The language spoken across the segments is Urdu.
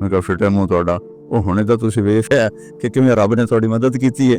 ਮੈਂ ਕਿਹਾ ਫਿੱਟੇ ਮੂੰਹ ਤੁਹਾਡਾ, ਉਹ ਹੁਣੇ ਤਾਂ ਤੁਸੀਂ ਵੇਖਿਆ ਕਿ ਕਿਵੇਂ ਰੱਬ ਨੇ ਤੁਹਾਡੀ ਮਦਦ ਕੀਤੀ ਹੈ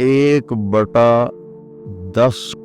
1/10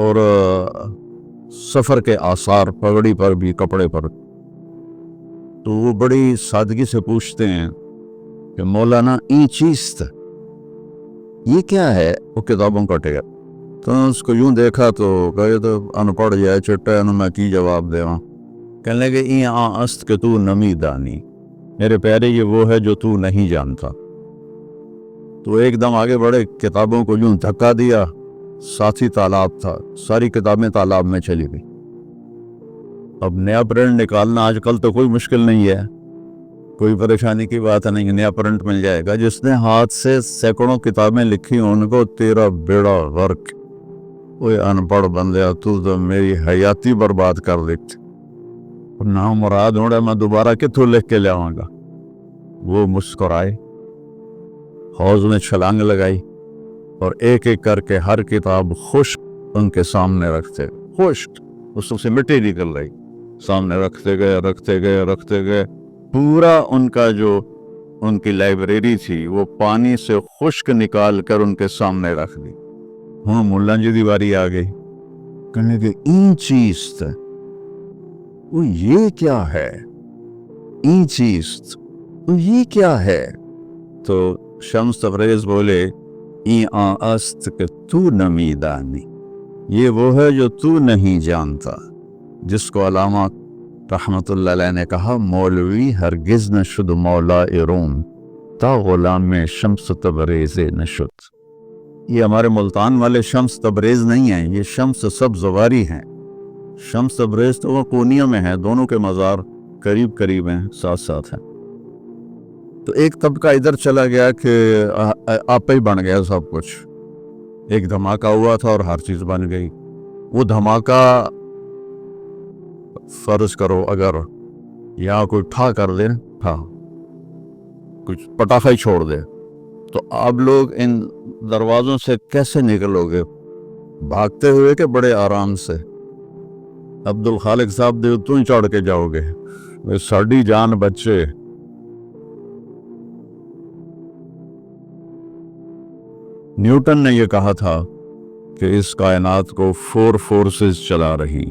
اور سفر کے آثار پگڑی پر بھی، کپڑے پر. تو وہ بڑی سادگی سے پوچھتے ہیں کہ مولانا این چیز یہ کیا ہے؟ وہ کتابوں کا ٹیگر. تو اس کو یوں دیکھا تو کہے تو ان پڑھ جائے چٹا انہوں میں کی جواب دے. کہنے لگے این است کہ تو نمی دانی، میرے پیارے یہ وہ ہے جو تو نہیں جانتا. تو ایک دم آگے بڑھے، کتابوں کو یوں دھکا دیا، ساتھی تالاب تھا، ساری کتابیں تالاب میں چلی گئی. اب نیا پرنٹ نکالنا آج کل تو کوئی مشکل نہیں ہے، کوئی پریشانی کی بات نہیں، نیا پرنٹ مل جائے گا. جس نے ہاتھ سے سینکڑوں کتابیں لکھی ان کو تیرا بیڑا غرق. وہ ان پڑھ بندیا تو میری حیاتی برباد کر دیتی، نہ مراد ہوڑا میں دوبارہ کتوں لکھ کے لے آؤں گا. وہ مسکرائے، حوض میں چھلانگ لگائی اور ایک ایک کر کے ہر کتاب خشک ان کے سامنے رکھتے، خشک اس سے مٹی نکل رہی، سامنے رکھتے گئے. پورا ان کا جو ان کی لائبریری تھی وہ پانی سے خشک نکال کر ان کے سامنے رکھ دی. ہاں ملا جی دی باری آ گئی، کہنے کہ این چیز وہ یہ کیا ہے؟ این چیز وہ یہ کیا ہے؟ تو شمس تبریز بولے این است کہ تو نمی دانی، یہ وہ ہے جو تو نہیں جانتا. جس کو علامہ رحمت اللہ علیہ نے کہا مولوی ہرگز نہ شد مولا روم تا غلام میں شمس تبریز نشد. یہ ہمارے ملتان والے شمس تبریز نہیں ہیں، یہ شمس سبزواری ہیں. شمس تبریز تو وہ پونیا میں ہے، دونوں کے مزار قریب قریب ہیں، ساتھ ساتھ ہیں. تو ایک طبقہ ادھر چلا گیا کہ آپ ہی بن گیا سب کچھ. ایک دھماکہ ہوا تھا اور ہر چیز بن گئی. وہ دھماکہ فرض کرو اگر یہاں کوئی ٹھا کر دے، کچھ پٹاخہ ہی چھوڑ دے، تو آپ لوگ ان دروازوں سے کیسے نکلو گے؟ بھاگتے ہوئے کہ بڑے آرام سے؟ عبد الخالق صاحب دے تو ہی چڑھ کے جاؤ گے، ساڑی جان بچے. نیوٹن نے یہ کہا تھا کہ اس کائنات کو 4 فورسز چلا رہی.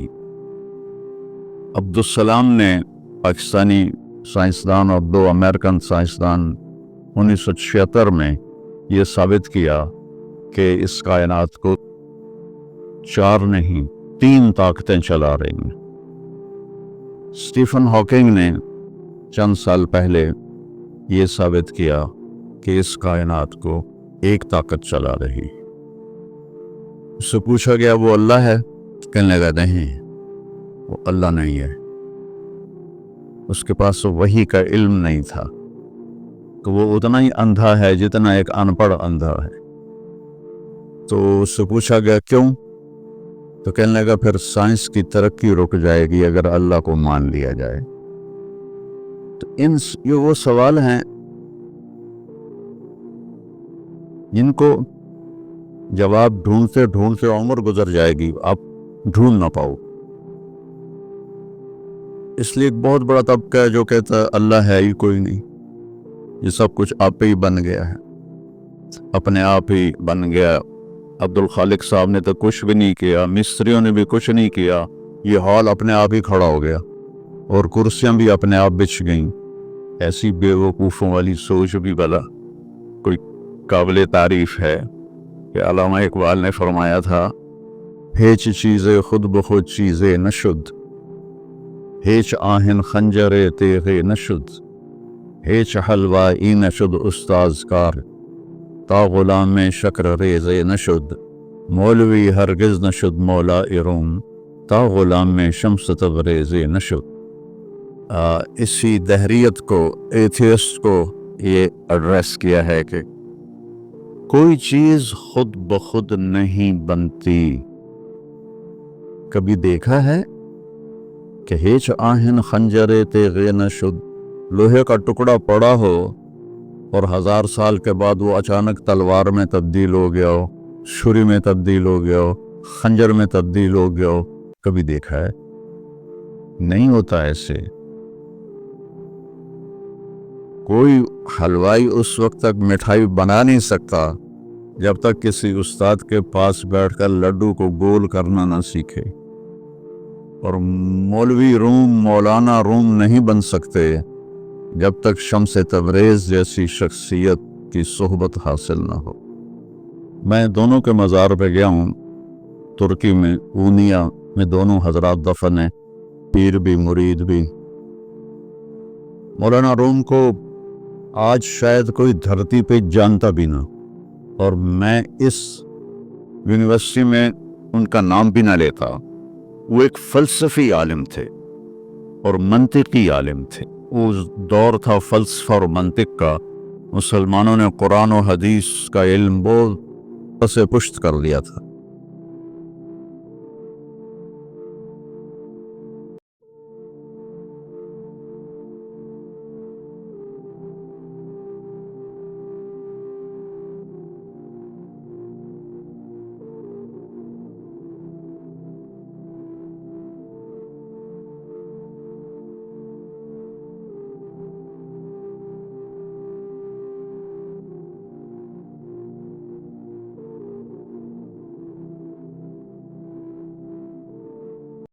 عبدالسلام نے، پاکستانی سائنسدان اور 2 امریکن سائنسدان، 1976 میں یہ ثابت کیا کہ اس کائنات کو 4 نہیں 3 طاقتیں چلا رہی ہیں. اسٹیفن ہاکنگ نے چند سال پہلے یہ ثابت کیا کہ اس کائنات کو 1 طاقت چلا رہی. اس سے پوچھا گیا وہ اللہ ہے؟ کہنے لگا نہیں، وہ اللہ نہیں ہے. اس کے پاس وحی کا علم نہیں تھا کہ وہ اتنا ہی اندھا ہے جتنا ایک ان پڑھ اندھا ہے. تو اس سے پوچھا گیا کیوں؟ تو کہنے لگا پھر سائنس کی ترقی رک جائے گی اگر اللہ کو مان لیا جائے. تو یہ وہ سوال ہیں جن کو جواب ڈھونڈتے ڈھونڈتے عمر گزر جائے گی، آپ ڈھونڈ نہ پاؤ. اس لیے ایک بہت بڑا طبقہ ہے جو کہتا ہے اللہ ہے ہی کوئی نہیں، یہ سب کچھ آپ ہی بن گیا ہے، اپنے آپ ہی بن گیا. عبد الخالق صاحب نے تو کچھ بھی نہیں کیا، مستریوں نے بھی کچھ نہیں کیا، یہ ہال اپنے آپ ہی کھڑا ہو گیا اور کرسیاں بھی اپنے آپ بچھ گئیں. ایسی بے وقوفوں والی سوچ بھی بلا کوئی قابل تعریف ہے کہ علامہ اقبال نے فرمایا تھا ہیچ چیزیں خود بخود چیزیں نشد، ہیچ آہن خنجر تیغ نشد، ہیچ حلوائی نشد استاذ کار، تا غلام شکر ریز نشد، مولوی ہرگز نشد مولا روم تا غلام شمس تبریز نشد. اسی دہریت کو، ایتھیسٹ کو یہ ایڈریس کیا ہے کہ کوئی چیز خود بخود نہیں بنتی. کبھی دیکھا ہے کہ ہیچ آہن خنجر تیغ نشد، لوہے کا ٹکڑا پڑا ہو اور 1000 سال کے بعد وہ اچانک تلوار میں تبدیل ہو گیا ہو، چھری میں تبدیل ہو گیا ہو، خنجر میں تبدیل ہو گیا ہو؟ کبھی دیکھا ہے؟ نہیں ہوتا ایسے. کوئی حلوائی اس وقت تک مٹھائی بنا نہیں سکتا جب تک کسی استاد کے پاس بیٹھ کر لڈو کو گول کرنا نہ سیکھے، اور مولوی روم مولانا روم نہیں بن سکتے جب تک شمس تبریز جیسی شخصیت کی صحبت حاصل نہ ہو۔ میں دونوں کے مزار پہ گیا ہوں، ترکی میں اونیا میں دونوں حضرات دفن ہیں، پیر بھی مرید بھی۔ مولانا روم کو آج شاید کوئی دھرتی پہ جانتا بھی نہ، اور میں اس یونیورسٹی میں ان کا نام بھی نہ لیتا۔ وہ ایک فلسفی عالم تھے اور منطقی عالم تھے۔ اس دور تھا فلسفہ اور منطق کا، مسلمانوں نے قرآن و حدیث کا علم بہت پس پشت کر لیا تھا۔